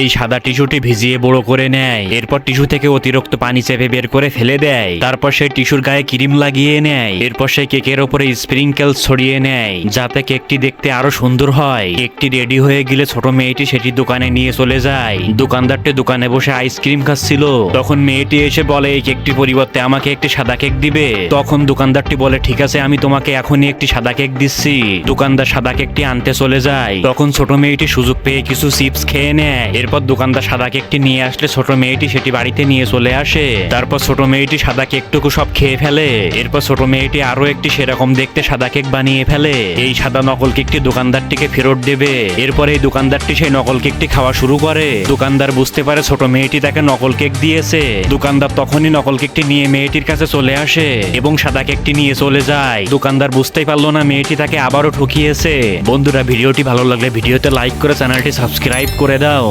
এই সাদা টিস্যুটি ভিজিয়ে বড় করে নেয়। এরপর টিস্যু থেকে অতিরিক্ত পানি চেপে বের করে ফেলে দেয়। তারপর সেই টিস্যুর গায়ে ক্রিম লাগিয়ে নেয়। এরপর সেই কেকের ওপরে স্প্রিঙ্কেল ছড়িয়ে নেয় যাতে কেকটি দেখতে আরো সুন্দর হয়। কেকটি রেডি হয়ে গেলে ছোট মেয়েটি সেটি দোকানে নিয়ে চলে যায়। দোকানদারটি দোকানে বসে আইসক্রিম খাচ্ছিল। তখন মেয়েটি এসে বলে এই কেকটির পরিবর্তে আমাকে একটি সাদা কেক দিবে। তখন দোকানদারটি বলে ঠিক আছে, আমি তোমাকে এখনই একটি সাদা কেক দিচ্ছি। দোকানদার সাদা কেকটি আনতে চলে যায়। তখন ছোট মেয়েটি সুযোগ পেয়ে কিছু চিপস খেয়ে নেয়। এরপর দোকানদার সাদা কেকটি নিয়ে আসলে ছোট মেয়েটি সেটি বাড়িতে নিয়ে চলে আসে। তারপর ছোট মেয়েটি সাদা কেকটুকু সব খেয়ে ফেলে। এরপর ছোট মেয়েটি আরো একটি সেরকম দেখতে সাদা কেক বানিয়ে ফেলে। এই সাদা নকল কেকটি দোকানদারটিকে ফেরত দেবে। এরপর এই দোকানদারটি সেই নকল কেকটি খাওয়া শুরু করে। দোকানদার বুঝতে পারে ছোট মেয়েটি তাকে নকল কেক দিয়েছে। দোকানদার তখনই নকল কেকটি নিয়ে মেয়েটির কাছে চলে আসে এবং সাদা কেকটি নিয়ে চলে যায়। দোকানদার বুঝতেই পারলো না মেয়েটি তাকে আবারও ঠকিয়েছে। বন্ধুরা, ভিডিওটি ভালো লাগলে ভিডিওতে লাইক করে চ্যানেলটি সাবস্ক্রাইব করে দাও।